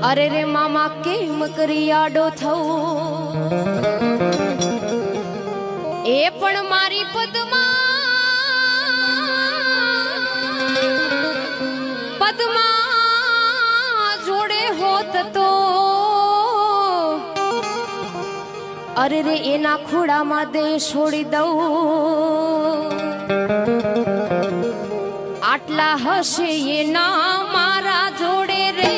अरे रे मामा केम करी आडो थऊ ए पण मारी पद्मा पद्मा जोड़े होत तो अरे रे एना खोड़ा मा दे छोड़ी दऊ आटला हसे एना मारा जोड़े रे